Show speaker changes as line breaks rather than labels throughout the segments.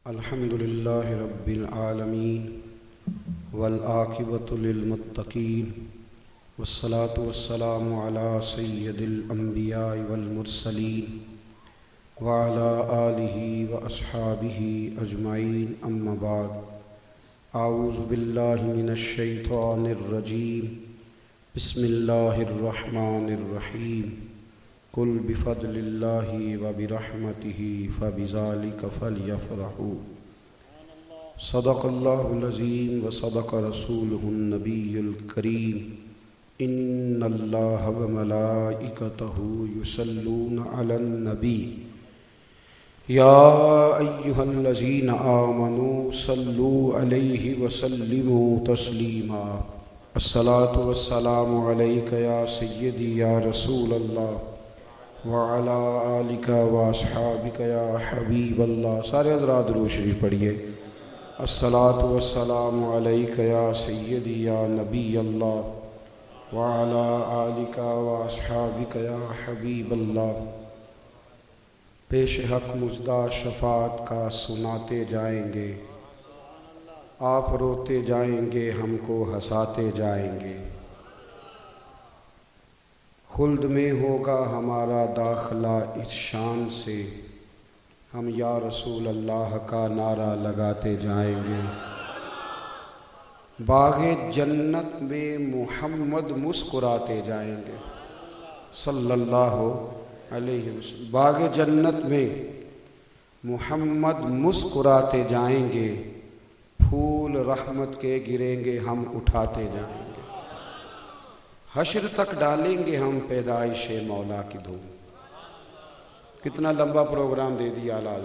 الحمد لله رب العالمين والعاقبة للمتقين والصلاة والسلام على سيد الأنبياء والمرسلين وعلى آله وأصحابه أجمعين أما بعد أعوذ بالله من الشيطان الرجيم بسم الله الرحمن الرحيم قل بفضل الله وبرحمته فبذلك فليفرحوا صدق الله العظيم وصدق رسوله النبي الكريم إن الله وملائكته يصلون على النبي يا أيها الذين آمنوا صلوا عليه وسلموا تسليما الصلاة والسلام عليك يا سيدي يا رسول الله وعلى آلك واصحابك یا حبیب اللہ۔ سارے حضرات درود شریف پڑھیے۔ الصلاۃ والسلام علیک یا سیدی یا نبی اللہ وعلى آلك واصحابك یا حبیب اللہ۔ پیش حق مژدہ شفاعت کا سناتے جائیں گے، آپ روتے جائیں گے، ہم کو ہنساتے جائیں گے۔ خلد میں ہوگا ہمارا داخلہ اس شان سے، ہم یا رسول اللہ کا نعرہ لگاتے جائیں گے۔ باغ جنت میں محمد مسکراتے جائیں گے صلی اللہ علیہ وسلم۔ باغ جنت میں محمد مسکراتے جائیں گے، پھول رحمت کے گریں گے، ہم اٹھاتے جائیں گے۔ حشر تک ڈالیں گے ہم پیدائش مولا کی دھوم۔ کتنا لمبا پروگرام دے دیا اعلیٰ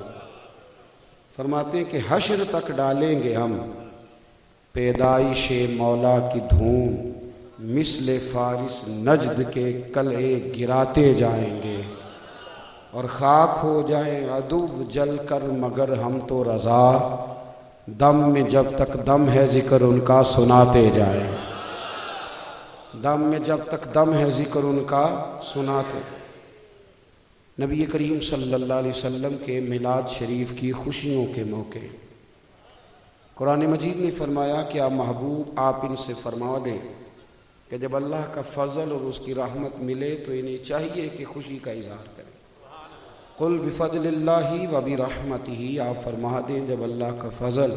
فرماتے ہیں کہ حشر تک ڈالیں گے ہم پیدائش مولا کی دھوم، مثل فارس نجد کے قلعے گراتے جائیں گے، اور خاک ہو جائیں عدو جل کر مگر ہم تو رضا، دم میں جب تک دم ہے ذکر ان کا سناتے جائیں۔ دم میں جب تک دم ہے ذکر ان کا سناتے۔ نبی کریم صلی اللہ علیہ وسلم کے میلاد شریف کی خوشیوں کے موقع قرآن مجید نے فرمایا کہ آپ محبوب آپ ان سے فرما دیں کہ جب اللہ کا فضل اور اس کی رحمت ملے تو انہیں چاہیے کہ خوشی کا اظہار کریں۔ قل بفضل اللہ وبرحمتہ، آپ فرما دیں جب اللہ کا فضل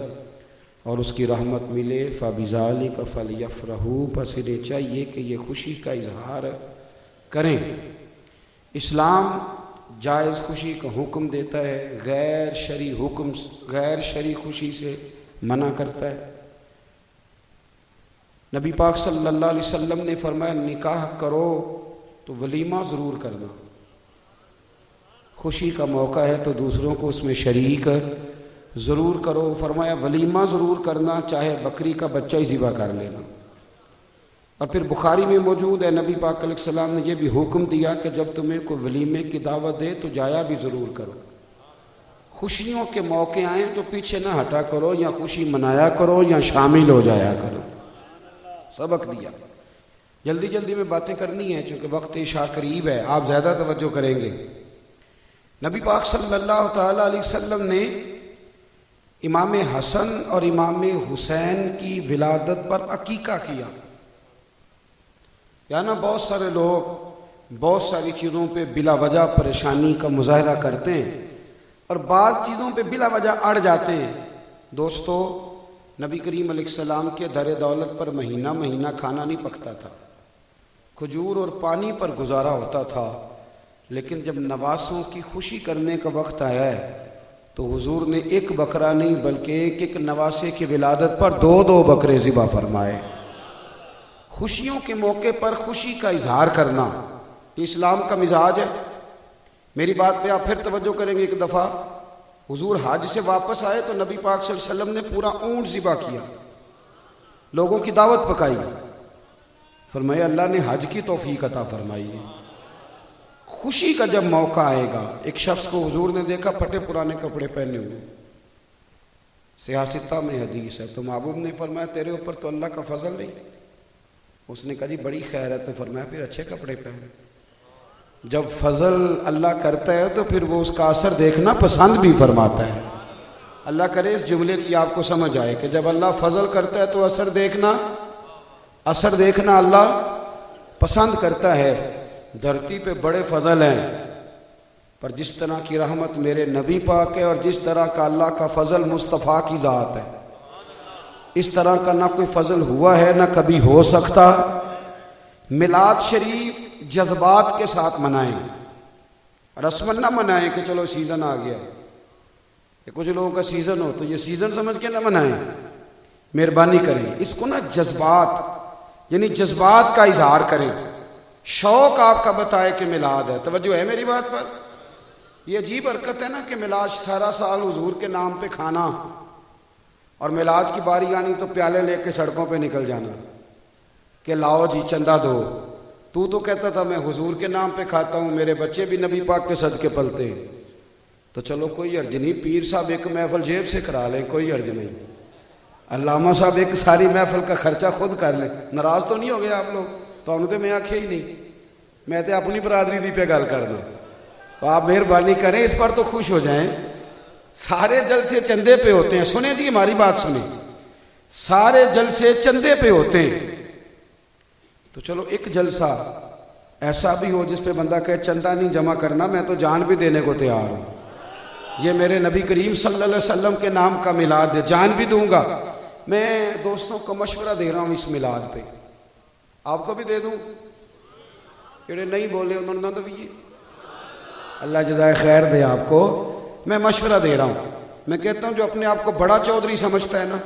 اور اس کی رحمت ملے فبذالک فلیفرحوا، پس انہیں چاہیے کہ یہ خوشی کا اظہار کریں۔ اسلام جائز خوشی کا حکم دیتا ہے، غیر شرعی خوشی سے منع کرتا ہے۔ نبی پاک صلی اللہ علیہ وسلم نے فرمایا نکاح کرو تو ولیمہ ضرور کرنا، خوشی کا موقع ہے تو دوسروں کو اس میں شریک ضرور کرو۔ فرمایا ولیمہ ضرور کرنا، چاہے بکری کا بچہ ہی ذبح کر لینا۔ اور پھر بخاری میں موجود ہے نبی پاک علیہ السلام نے یہ بھی حکم دیا کہ جب تمہیں کوئی ولیمے کی دعوت دے تو جایا بھی ضرور کرو۔ خوشیوں کے موقع آئیں تو پیچھے نہ ہٹا کرو، یا خوشی منایا کرو یا شامل ہو جایا کرو۔ سبق دیا۔ جلدی جلدی میں باتیں کرنی ہیں چونکہ وقت عشاء قریب ہے، آپ زیادہ توجہ کریں گے۔ نبی پاک صلی اللہ تعالیٰ علیہ وسلم نے امام حسن اور امام حسین کی ولادت پر عقیقہ کیا۔ یعنی بہت سارے لوگ بہت ساری چیزوں پہ بلا وجہ پریشانی کا مظاہرہ کرتے ہیں اور بعض چیزوں پہ بلا وجہ اڑ جاتے ہیں۔ دوستو، نبی کریم علیہ السلام کے در دولت پر مہینہ مہینہ کھانا نہیں پکتا تھا، کھجور اور پانی پر گزارا ہوتا تھا، لیکن جب نواسوں کی خوشی کرنے کا وقت آیا ہے تو حضور نے ایک بکرا نہیں بلکہ ایک ایک نواسے کی ولادت پر دو دو بکرے ذبح فرمائے۔ خوشیوں کے موقع پر خوشی کا اظہار کرنا یہ اسلام کا مزاج ہے۔ میری بات پہ آپ پھر توجہ کریں گے۔ ایک دفعہ حضور حج سے واپس آئے تو نبی پاک صلی اللہ علیہ وسلم نے پورا اونٹ ذبح کیا، لوگوں کی دعوت پکائی۔ فرمایا اللہ نے حج کی توفیق عطا فرمائی ہے۔ خوشی کا جب موقع آئے گا، ایک شخص کو حضور نے دیکھا پھٹے پرانے کپڑے پہنے ہوئے، سیاستہ میں حدیث ہے، تو محبوب نے فرمایا تیرے اوپر تو اللہ کا فضل نہیں۔ اس نے کہا جی بڑی خیر ہے، تو فرمایا پھر اچھے کپڑے پہن۔ جب فضل اللہ کرتا ہے تو پھر وہ اس کا اثر دیکھنا پسند بھی فرماتا ہے۔ اللہ کرے اس جملے کی آپ کو سمجھ آئے کہ جب اللہ فضل کرتا ہے تو اثر دیکھنا اللہ پسند کرتا ہے۔ دھرتی پہ بڑے فضل ہیں، پر جس طرح کی رحمت میرے نبی پاک ہے اور جس طرح کا اللہ کا فضل مصطفیٰ کی ذات ہے، اس طرح کا نہ کوئی فضل ہوا ہے نہ کبھی ہو سکتا۔ میلاد شریف جذبات کے ساتھ منائیں، رسمن نہ منائیں کہ چلو سیزن آ گیا، کہ کچھ لوگوں کا سیزن ہو تو یہ سیزن سمجھ کے نہ منائیں، مہربانی کریں اس کو نا جذبات، یعنی جذبات کا اظہار کریں، شوق آپ کا بتائے کہ میلاد ہے۔ توجہ ہے میری بات پر؟ یہ عجیب حرکت ہے نا کہ میلاد سارا سال حضور کے نام پہ کھانا اور میلاد کی باری آنی تو پیالے لے کے سڑکوں پہ نکل جانا کہ لاؤ جی چندہ دو۔ تو کہتا تھا میں حضور کے نام پہ کھاتا ہوں، میرے بچے بھی نبی پاک کے صدقے پلتے ہیں، تو چلو کوئی حرج نہیں، پیر صاحب ایک محفل جیب سے کرا لیں، کوئی حرج نہیں، علامہ صاحب ایک ساری محفل کا خرچہ خود کر لیں۔ ناراض تو نہیں ہو گئے آپ لوگ؟ تو انہوں نے میں آکھے ہی نہیں، میں تے اپنی برادری دی پہ گل کرنا، تو آپ مہربانی کریں اس پر تو خوش ہو جائیں۔ سارے جلسے چندے پہ ہوتے ہیں، سنیں جی ہماری بات سنیں، سارے جلسے چندے پہ ہوتے ہیں، تو چلو ایک جلسہ ایسا بھی ہو جس پہ بندہ کہے چندہ نہیں جمع کرنا، میں تو جان بھی دینے کو تیار ہوں، یہ میرے نبی کریم صلی اللہ علیہ وسلم کے نام کا میلاد ہے، جان بھی دوں گا۔ میں دوستوں کو مشورہ دے رہا ہوں اس میلاد پہ، آپ کو بھی دے دوں، جڑے نہیں بولے انہوں نے نہ دویے، اللہ جزائے خیر دے آپ کو۔ میں مشورہ دے رہا ہوں، میں کہتا ہوں جو اپنے آپ کو بڑا چودھری سمجھتا ہے نا،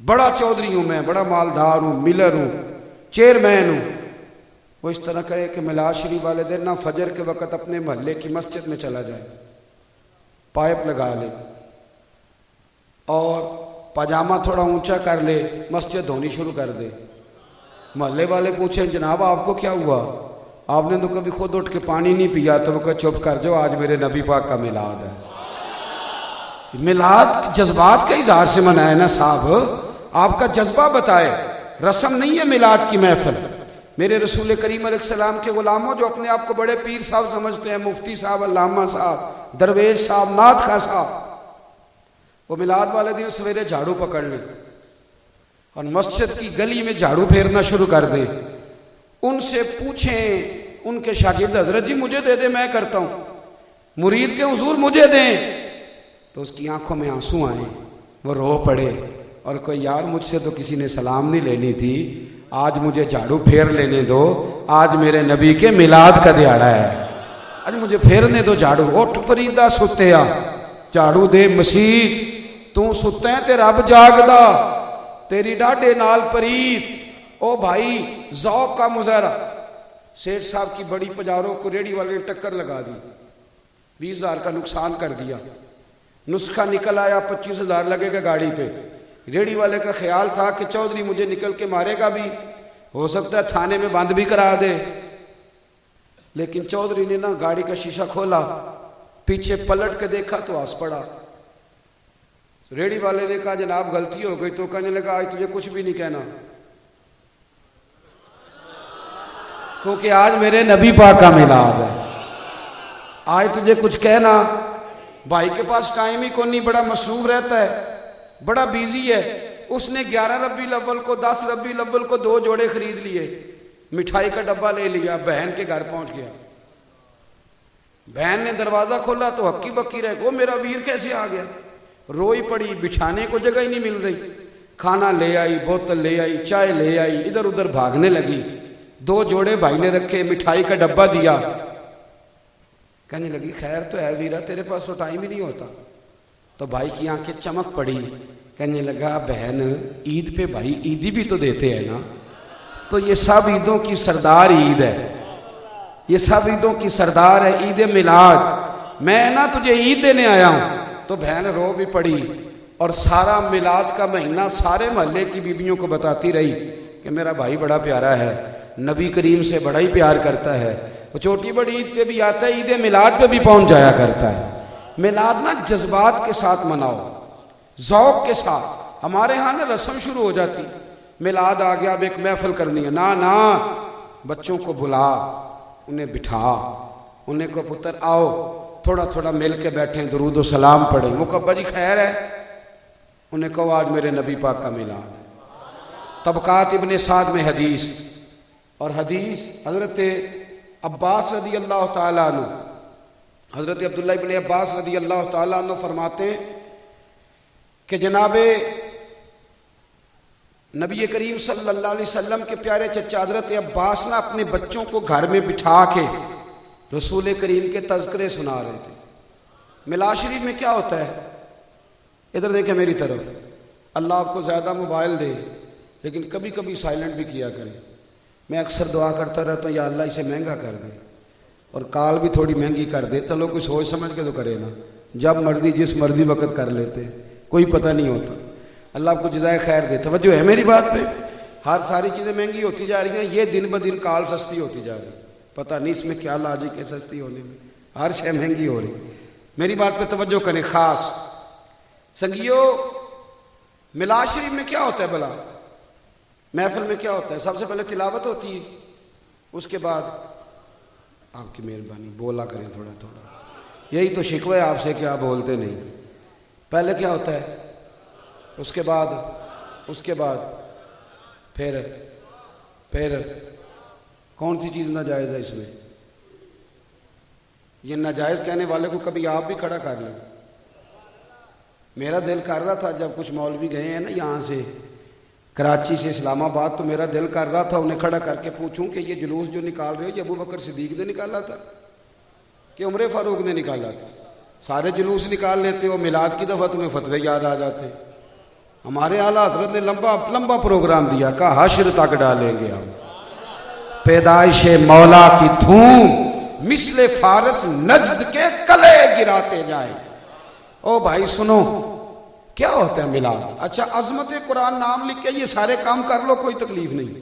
بڑا چودھری ہوں میں، بڑا مالدار ہوں، ملر ہوں، چیئرمین ہوں، وہ اس طرح کرے کہ میلاد شریف والے دن نہ فجر کے وقت اپنے محلے کی مسجد میں چلا جائے، پائپ لگا لے اور پاجامہ تھوڑا اونچا کر لے، مسجد دھونی شروع کر دے۔ محلے والے پوچھیں جناب آپ کو کیا ہوا؟ آپ نے تو کبھی خود اٹھ کے پانی نہیں پیا، تو وہ کہ چپ کر جاؤ، آج میرے نبی پاک کا میلاد ہے۔ میلاد جذبات کے اظہار سے منائے نا صاحب، آپ کا جذبہ بتائے، رسم نہیں ہے میلاد کی محفل۔ میرے رسول کریم علیہ السلام کے غلاموں جو اپنے آپ کو بڑے پیر صاحب سمجھتے ہیں، مفتی صاحب، علامہ صاحب، درویش صاحب، نعت خواں صاحب، وہ میلاد والے دن سویرے جھاڑو پکڑ لیں اور مسجد کی گلی میں جھاڑو پھیرنا شروع کر دیں۔ ان سے پوچھیں، ان کے شاگرد حضرت جی مجھے دے دیں میں کرتا ہوں، مرید کے حضور مجھے دیں، تو اس کی آنکھوں میں آنسو آئیں، وہ رو پڑے اور کوئی یار مجھ سے تو کسی نے سلام نہیں لینی تھی، آج مجھے جھاڑو پھیر لینے دو، آج میرے نبی کے میلاد کا دیہڑا ہے، آج مجھے پھیرنے دو جھاڑو۔ اٹھ فریدہ ستیا، جھاڑو دے مسیت، تو ستے تے رب جاگدا، تیری ڈاڈے نال پریت۔ او بھائی ذوق کا مظاہرہ، سیٹھ صاحب کی بڑی پجاروں کو ریڑی والے نے ٹکر لگا دی، 20,000 کا نقصان کر دیا، نسخہ نکل آیا 25,000 لگے گا گاڑی پہ۔ ریڑی والے کا خیال تھا کہ چودھری مجھے نکل کے مارے گا بھی، ہو سکتا ہے تھانے میں بند بھی کرا دے، لیکن چودھری نے نا گاڑی کا شیشہ کھولا، پیچھے پلٹ کے دیکھا تو ہنس پڑا۔ ریڑی والے نے کہا جناب غلطی ہو گئی، تو کہنے لگا آج تجھے کچھ بھی نہیں کہنا، کیونکہ آج میرے نبی پاک کا میلاد ہے، آج تجھے کچھ کہنا۔ بھائی کے پاس ٹائم ہی کوئی نہیں، بڑا مصروف رہتا ہے، بڑا بیزی ہے، اس نے 11 ربیع الاول کو 10 ربیع الاول کو 2 جوڑے خرید لیے، مٹھائی کا ڈبہ لے لیا، بہن کے گھر پہنچ گیا، بہن نے دروازہ کھولا تو ہکی بکی رہ گو میرا ویر کیسے آ گیا، روئی پڑی، بچھانے کو جگہ ہی نہیں مل رہی، کھانا لے آئی، بوتل لے آئی، چائے لے آئی، ادھر ادھر بھاگنے لگی، 2 جوڑے بھائی نے رکھے، مٹھائی کا ڈبہ دیا، کہنے لگی خیر تو ہے ویرا، تیرے پاس تو ٹائم ہی نہیں ہوتا۔ تو بھائی کی آنکھیں چمک پڑی، کہنے لگا بہن عید پہ بھائی عیدی بھی تو دیتے ہیں نا، تو یہ سب عیدوں کی سردار عید ہے، یہ سب عیدوں کی سردار ہے عید میلاد، میں نا تجھے عید دینے آیا ہوں۔ تو بہن رو بھی پڑی اور سارا میلاد کا مہینہ سارے محلے کی بیویوں کو بتاتی رہی کہ میرا بھائی بڑا پیارا ہے، نبی کریم سے بڑا ہی پیار کرتا ہے، وہ چھوٹی بڑی عید پہ بھی آتا ہے، عید میلاد پہ بھی پہنچ جایا کرتا ہے۔ میلاد نا جذبات کے ساتھ مناؤ، ذوق کے ساتھ۔ ہمارے ہاں نا رسم شروع ہو جاتی، میلاد آ گیا اب ایک محفل کرنی ہے، نا بچوں کو بلا، انہیں بٹھا، انہیں کو پتر آؤ تھوڑا تھوڑا مل کے بیٹھیں درود و سلام پڑھیں. وہ ابا جی خیر ہے؟ انہیں کہو آج میرے نبی پاک کا میلاد ہے. طبقات ابن سعد میں حدیث، اور حدیث حضرت عباس رضی اللہ تعالیٰ عنہ، حضرت عبداللہ ابن عباس رضی اللہ تعالیٰ عنہ فرماتے ہیں کہ جناب نبی کریم صلی اللہ علیہ وسلم کے پیارے چچا حضرت عباس نے اپنے بچوں کو گھر میں بٹھا کے رسول کریم کے تذکرے سنا رہے تھے. میلاد شریف میں کیا ہوتا ہے؟ ادھر دیکھیں میری طرف. اللہ آپ کو زیادہ موبائل دے لیکن کبھی کبھی سائلنٹ بھی کیا کریں. میں اکثر دعا کرتا رہتا ہوں یا اللہ اسے مہنگا کر دے اور کال بھی تھوڑی مہنگی کر دے. چلو کوئی سوچ سمجھ کے تو کرے نا، جب مرضی جس مرضی وقت کر لیتے کوئی پتہ نہیں ہوتا. اللہ آپ کو جزائے خیر دے. توجہ ہے میری بات پہ؟ ہر ساری چیزیں مہنگی ہوتی جا رہی ہیں، یہ دن بدن کال سستی ہوتی جا رہی ہے. پتہ نہیں اس میں کیا لاجک ہے سستی ہونے میں، ہر شے مہنگی ہو رہی. میری بات پہ توجہ کریں خاص. سنگیو میلاد شریف میں کیا ہوتا ہے بھلا؟ محفل میں کیا ہوتا ہے؟ سب سے پہلے تلاوت ہوتی ہے، اس کے بعد آپ کی مہربانی بولا کریں تھوڑا تھوڑا. یہی تو شکوہ ہے آپ سے کہ آپ بولتے نہیں. پہلے کیا ہوتا ہے؟ اس کے بعد پھر کون سی چیز ناجائز ہے اس میں؟ یہ ناجائز کہنے والے کو کبھی آپ بھی کھڑا کر لیں. میرا دل کر رہا تھا جب کچھ مولوی گئے ہیں نا یہاں سے کراچی سے اسلام آباد، تو میرا دل کر رہا تھا انہیں کھڑا کر کے پوچھوں کہ یہ جلوس جو نکال رہے ہو یہ ابو بکر صدیق نے نکالا تھا کہ عمر فاروق نے نکالا تھا؟ سارے جلوس نکال لیتے ہو، میلاد کی دفعہ تمہیں فتوے یاد آ جاتے. ہمارے اعلیٰ حضرت نے لمبا پروگرام دیا، کہا حشر تک ڈالیں گے ہم پیدائش مولا کی دھوم مثل فارس نجد کے کلے گراتے جائیں. او بھائی سنو، کیا ہوتا ہے میلاد؟ اچھا عظمت قرآن نام لکھ کے یہ سارے کام کر لو، کوئی تکلیف نہیں.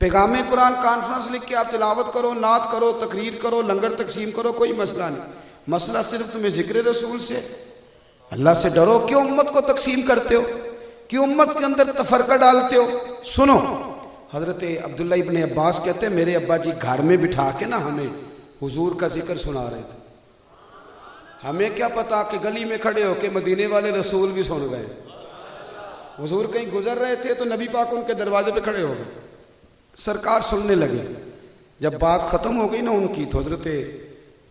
پیغام قرآن کانفرنس لکھ کے آپ تلاوت کرو، نعت کرو، تقریر کرو، لنگر تقسیم کرو، کوئی مسئلہ نہیں. مسئلہ صرف تمہیں ذکر رسول سے، اللہ سے ڈرو. کیوں امت کو تقسیم کرتے ہو؟ کیوں امت کے اندر تفرقہ ڈالتے ہو؟ سنو، حضرت عبداللہ ابن عباس کہتے ہیں میرے ابا جی گھر میں بٹھا کے نا ہمیں حضور کا ذکر سنا رہے تھے. ہمیں کیا پتا کہ گلی میں کھڑے ہو کے مدینے والے رسول بھی سن رہے. حضور کہیں گزر رہے تھے تو نبی پاک ان کے دروازے پہ کھڑے ہو گئے، سرکار سننے لگے. جب بات ختم ہو گئی نا ان کی، تو حضرت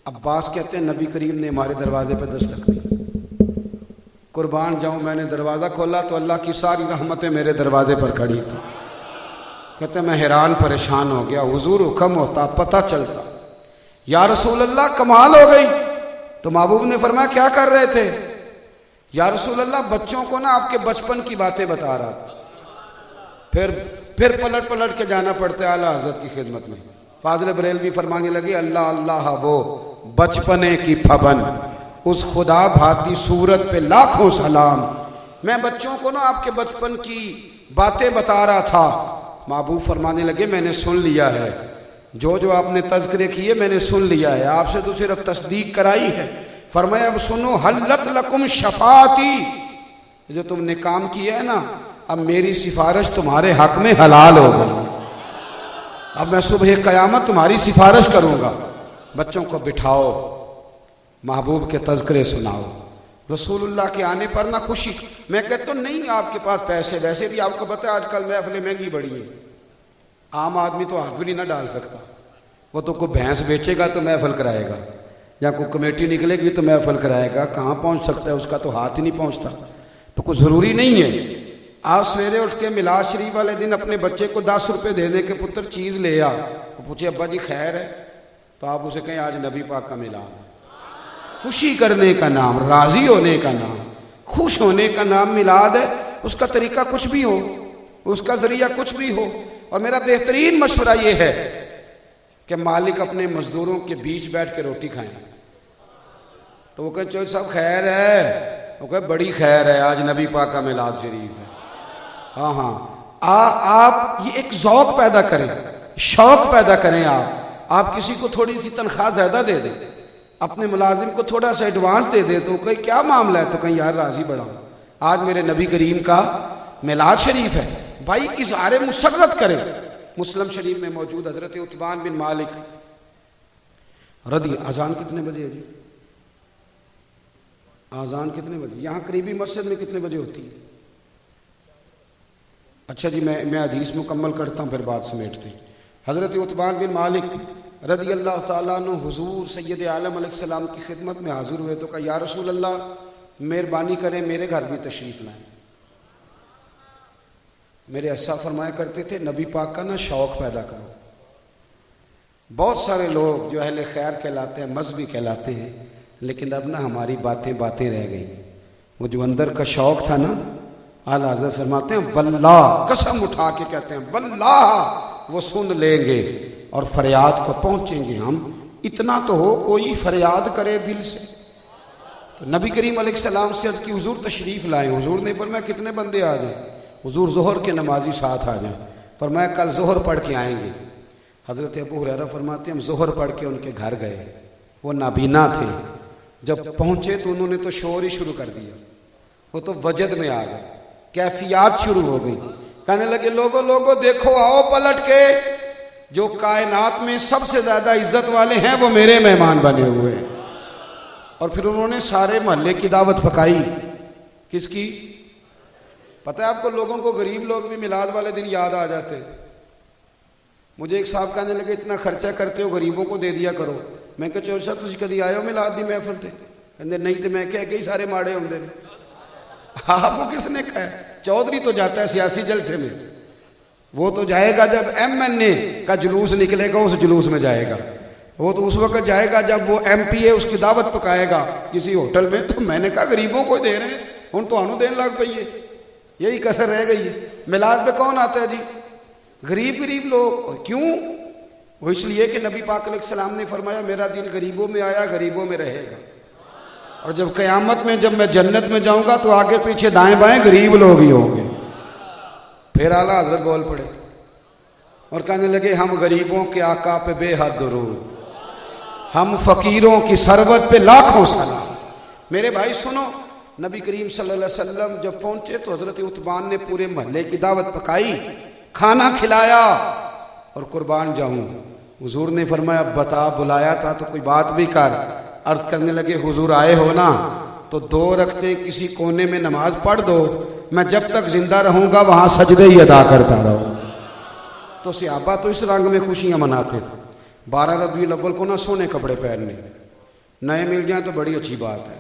عباس کہتے ہیں نبی کریم نے ہمارے دروازے پہ دستک دی. قربان جاؤں، میں نے دروازہ کھولا تو اللہ کی ساری رحمتیں میرے دروازے پر کھڑی تھی. کہتے ہیں میں حیران پریشان ہو گیا. حضور حکم ہوتا، پتہ چلتا. یا رسول اللہ کمال ہو گئی. تو محبوب نے فرمایا کیا کر رہے تھے؟ یا رسول اللہ بچوں کو نا آپ کے بچپن کی باتیں بتا رہا تھا. پھر پلٹ کے جانا پڑتا ہے اعلیٰ حضرت کی خدمت میں. فاضل بریلوی فرمانے لگے اللہ اللہ وہ بچپنے کی پھبن، اس خدا بھاتی صورت پہ لاکھوں سلام. میں بچوں کو نا آپ کے بچپن کی باتیں بتا رہا تھا. محبوب فرمانے لگے میں نے سن لیا ہے، جو آپ نے تذکرے کیے میں نے سن لیا ہے، آپ سے تو صرف تصدیق کرائی ہے. فرمایا اب سنو، حلت لکم شفاعتی، جو تم نے کام کیا ہے نا اب میری سفارش تمہارے حق میں حلال ہو گئی. اب میں صبح قیامت تمہاری سفارش کروں گا. بچوں کو بٹھاؤ، محبوب کے تذکرے سناؤ. رسول اللہ کے آنے پر نہ خوشی. میں کہتا ہوں نہیں آپ کے پاس پیسے، ویسے بھی آپ کو پتہ ہے آج کل محفلیں مہنگی بڑی ہیں، عام آدمی تو ہاتھ بھی نہیں نہ ڈال سکتا. وہ تو کوئی بھینس بیچے گا تو محفل کرائے گا، یا کوئی کمیٹی نکلے گی تو محفل کرائے گا. کہاں پہنچ سکتا ہے؟ اس کا تو ہاتھ ہی نہیں پہنچتا. تو کوئی ضروری نہیں ہے. آپ سویرے اٹھ کے میلاد شریف والے دن اپنے بچے کو 10 روپے دے دیں کہ پتر چیز لے آ. وہ پوچھے ابا جی خیر ہے، تو آپ اسے کہیں آج نبی پاک کا میلاد ہے. خوشی کرنے کا نام، راضی ہونے کا نام، خوش ہونے کا نام میلاد ہے. اس کا طریقہ کچھ بھی ہو، اس کا ذریعہ کچھ بھی ہو. اور میرا بہترین مشورہ یہ ہے کہ مالک اپنے مزدوروں کے بیچ بیٹھ کے روٹی کھائیں. تو وہ کہے چوہدری صاحب خیر ہے، وہ کہے بڑی خیر ہے، آج نبی پاک کا میلاد شریف ہے. ہاں آپ یہ ایک ذوق پیدا کریں، شوق پیدا کریں. آپ کسی کو تھوڑی سی تنخواہ زیادہ دے دیں، اپنے ملازم کو تھوڑا سا ایڈوانس دے دیں. تو کہیں کیا معاملہ ہے؟ تو کہیں یار راضی بڑھا ہوں، آج میرے نبی کریم کا میلاد شریف ہے. بھائی اظہار مسرت کریں. مسلم شریف میں موجود حضرت عتبان بن مالک رضی اذان کتنے بجے ہے جی؟ اذان کتنے بجے؟ یہاں قریبی مسجد میں کتنے بجے ہوتی ہے؟ اچھا جی، میں حدیث مکمل کرتا ہوں پھر بات سمیٹتے ہیں۔ حضرت عتبان بن مالک رضی اللہ تعالیٰ عنہ حضور سید عالم علیہ السلام کی خدمت میں حاضر ہوئے تو کہا یا رسول اللہ مہربانی کریں میرے گھر بھی تشریف لائیں۔ میرے ایسا فرمایا کرتے تھے نبی پاک کا نا شوق پیدا کرو۔ بہت سارے لوگ جو اہل خیر کہلاتے ہیں، مذہبی کہلاتے ہیں، لیکن اب نا ہماری باتیں رہ گئی۔ وہ جو اندر کا شوق تھا نا، اعلیٰ حضرت فرماتے ہیں واللہ، قسم اٹھا کے کہتے ہیں واللہ وہ سن لیں گے اور فریاد کو پہنچیں گے ہم۔ اتنا تو ہو کوئی فریاد کرے دل سے۔ تو نبی کریم علیہ السلام سے عرض کی حضور تشریف لائیں۔ حضور نے فرمایا کتنے بندے آ جائیں؟ حضور ظہر کے نمازی ساتھ آ جائیں۔ فرمایا کل ظہر پڑھ کے آئیں گے۔ حضرت ابو ہریرہ فرماتے ہیں ہم ظہر پڑھ کے ان کے گھر گئے، وہ نابینا تھے۔ جب پہنچے تو انہوں نے تو شور ہی شروع کر دیا، وہ تو وجد میں آ گئے، کیفیات شروع ہو گئی۔ کہنے لگے لوگوں دیکھو آؤ پلٹ کے، جو کائنات میں سب سے زیادہ عزت والے ہیں وہ میرے مہمان بنے ہوئے ہیں۔ اور پھر انہوں نے سارے محلے کی دعوت پکائی۔ کس کی؟ پتہ ہے آپ کو، لوگوں کو غریب لوگ بھی میلاد والے دن یاد آ جاتے ہیں۔ مجھے ایک صاحب کہنے لگے اتنا خرچہ کرتے ہو غریبوں کو دے دیا کرو۔ میں کہا چور صاحب تسی کدی آئے ہو میلاد دی محفل تے؟ کہندے نہیں، تے میں کہہ کے ہی سارے ماڑے ہوندے نے۔ آپ کو کس نے کہا ہے؟ چودھری تو جاتا ہے سیاسی جلسے میں، وہ تو جائے گا جب ایم این اے کا جلوس نکلے گا، اس جلوس میں جائے گا۔ وہ تو اس وقت جائے گا جب وہ ایم پی اے اس کی دعوت پکائے گا کسی ہوٹل میں۔ تو میں نے کہا غریبوں کو دے رہے ہیں، ہن تو انہوں دین لگ پئی ہے۔ یہی کسر رہ گئی ہے۔ میلاد پہ کون آتا ہے جی؟ غریب لوگ۔ اور کیوں؟ وہ اس لیے کہ نبی پاک علیہ السلام نے فرمایا میرا دین غریبوں میں آیا، غریبوں میں رہے گا۔ اور جب قیامت میں جب میں جنت میں جاؤں گا تو آگے پیچھے دائیں بائیں غریب لوگ ہی ہوں گے۔ پھر اعلیٰ حضرت بول پڑے اور کہنے لگے ہم غریبوں کے آقا پہ بے حد درود، ہم فقیروں کی ثروت پہ لاکھوں سلام۔ میرے بھائی سنو، نبی کریم صلی اللہ علیہ وسلم جب پہنچے تو حضرت عتبان نے پورے محلے کی دعوت پکائی، کھانا کھلایا، اور قربان جاؤں حضور نے فرمایا بتا بلایا تھا تو کوئی بات بھی کر۔ عرض کرنے لگے حضور آئے ہو نا تو 2 رکعتیں کسی کونے میں نماز پڑھ دو، میں جب تک زندہ رہوں گا وہاں سجدے ہی ادا کرتا رہوں۔ تو صحابہ تو اس رنگ میں خوشیاں مناتے تھے۔ 12 ربیع الاول کو نہ سونے کپڑے پہننے، نئے مل جائیں تو بڑی اچھی بات ہے۔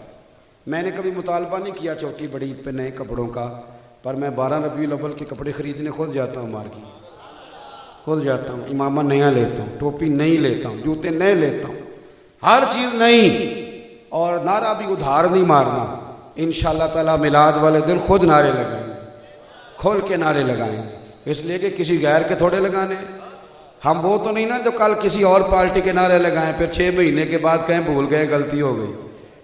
میں نے کبھی مطالبہ نہیں کیا چوٹی بڑی عید پہ نئے کپڑوں کا، پر میں 12 ربیع الاول کے کپڑے خریدنے خود جاتا ہوں، مارکیٹ خود جاتا ہوں، امامہ نیا لیتا ہوں، ٹوپی نئی لیتا ہوں، جوتے نئے لیتا ہوں، ہر چیز نئی۔ اور نعرہ بھی ادھار نہیں مارنا، انشاءاللہ تعالی میلاد والے دن خود نعرے لگائیں گے، کھول کے نعرے لگائیں گے، اس لیے کہ کسی غیر کے تھوڑے لگانے۔ ہم وہ تو نہیں نا جو کل کسی اور پارٹی کے نعرے لگائیں پھر 6 مہینے کے بعد کہیں بھول گئے غلطی ہو گئی،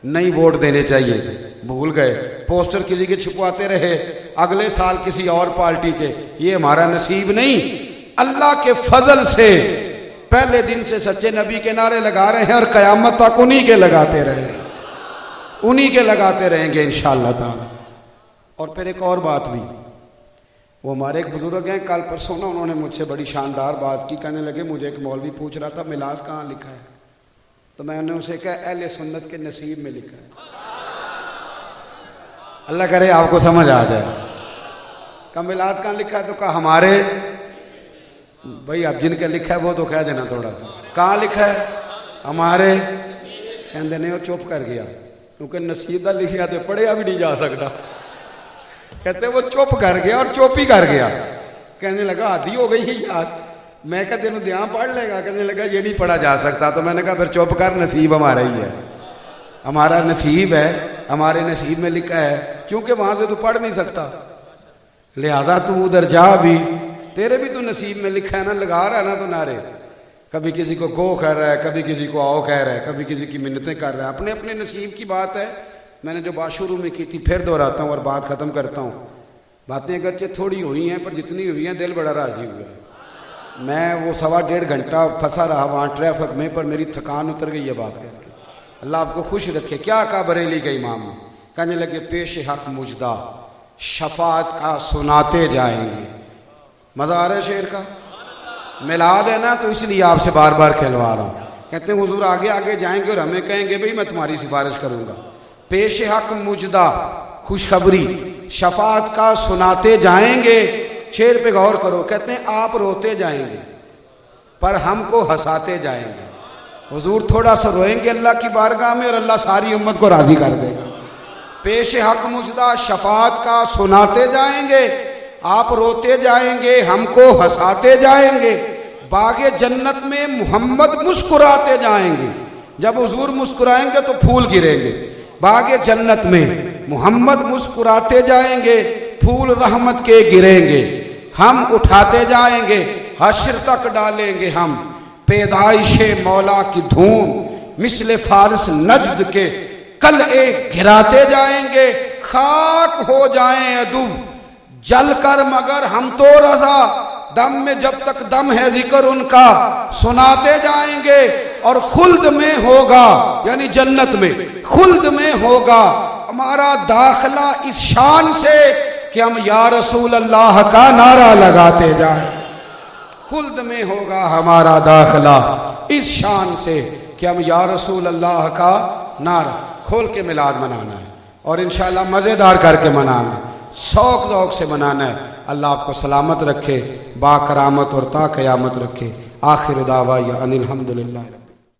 نہیں ووٹ دینے چاہیے، بھول گئے، پوسٹر کسی کے چھپواتے رہے اگلے سال کسی اور پارٹی کے، یہ ہمارا نصیب نہیں۔ اللہ کے فضل سے پہلے دن سے سچے نبی کے نعرے لگا رہے ہیں اور قیامت تک انہی کے لگاتے رہیں گے، انہی کے لگاتے رہیں گے انشاءاللہ تعالی۔ اور پھر ایک اور بات بھی، وہ ہمارے ایک بزرگ ہیں کل پرسوں نا، انہوں نے مجھ سے بڑی شاندار بات کی۔ کہنے لگے مجھے ایک مولوی پوچھ رہا تھا میلاد کہاں لکھا ہے، تو میں نے اسے کہا اہل سنت کے نصیب میں لکھا ہے۔ اللہ کرے آپ کو سمجھ آ جائے۔ کہا میلاد کہاں لکھا ہے، تو کہا ہمارے، بھئی اب جن کے لکھا ہے وہ تو کہہ دینا تھوڑا سا، کہاں لکھا ہے؟ ہمارے۔ کہندے نہیں، وہ چپ کر گیا کیونکہ نصیب دا لکھیا تو پڑھیا بھی نہیں جا سکتا۔ کہتے وہ چپ کر گیا اور چوپ ہی کر گیا۔ کہنے لگا عادی ہو گئی ہے یار۔ میں کہا تینوں دیاں پڑھ لے گا؟ کہنے لگا یہ نہیں پڑھا جا سکتا۔ تو میں نے کہا پھر چپ کر، نصیب ہمارا ہی ہے، ہمارا نصیب ہے، ہمارے نصیب میں لکھا ہے، کیونکہ وہاں سے تو پڑھ نہیں سکتا، لہذا تو ادھر جا بھی، تیرے بھی تو نصیب میں لکھا ہے نا، لگا رہا ہے نا تو نعرے، کبھی کسی کو گو کہہ رہا ہے، کبھی کسی کو آؤ کہہ رہا ہے، کبھی کسی کی منتیں کر رہا ہے، اپنے اپنے نصیب کی بات ہے۔ میں نے جو بات شروع میں کی تھی پھر دہراتا ہوں اور بات ختم کرتا ہوں۔ باتیں اگرچہ تھوڑی ہوئی ہیں پر جتنی ہوئی ہیں دل بڑا راضی ہوا ہے۔ میں وہ 1.5 گھنٹہ پھنسا رہا وہاں ٹریفک میں، پر میری تھکان اتر گئی ہے بات کر کے۔ اللہ آپ کو خوش رکھے۔ کیا کہا بریلی کے امام؟ کہنے لگے پیش حق مجدہ شفاعت کا سناتے جائیں گے۔ مزہ آ رہا ہے شعر کا؟ میلاد ہے نا تو اس لیے آپ سے بار بار کہلوا رہا ہوں۔ کہتے ہیں حضور آگے آگے جائیں گے اور ہمیں کہیں گے بھئی میں تمہاری سفارش کروں گا. پیش حق مجدہ خوشخبری شفاعت کا سناتے جائیں گے. شعر پہ غور کرو. کہتے ہیں آپ روتے جائیں گے پر ہم کو ہنساتے جائیں گے. حضور تھوڑا سا روئیں گے اللہ کی بارگاہ میں اور اللہ ساری امت کو راضی کر دے گا. پیش حق مجدہ شفاعت کا سناتے جائیں گے, آپ روتے جائیں گے, ہم کو ہنساتے جائیں گے. باغ جنت میں محمد مسکراتے جائیں گے. جب حضور مسکرائیں گے تو پھول گریں گے. باغ جنت میں محمد مسکراتے جائیں گے, پھول رحمت کے گریں گے. ہم اٹھاتے جائیں گے, حشر تک ڈالیں گے ہم پیدائش مولا کی دھوم. مثل فارس نجد کے کل ایک گراتے جائیں گے. خاک ہو جائیں عدو جل کر مگر ہم تو رضا, دم میں جب تک دم ہے ذکر ان کا سناتے جائیں گے. اور خلد میں ہوگا یعنی جنت میں خلد میں ہوگا ہمارا داخلہ اس شان سے کہ ہم یا رسول اللہ کا نعرہ لگاتے جائیں. خلد میں ہوگا ہمارا داخلہ اس شان سے کہ ہم یا رسول اللہ کا نعرہ. کھول کے میلاد منانا ہے اور انشاءاللہ مزیدار کر کے منانا ہے, شوق ذوق سے منانا ہے. اللہ آپ کو سلامت رکھے, با کرامت اور تا قیامت رکھے. آخر دعوایا ان الحمدللہ.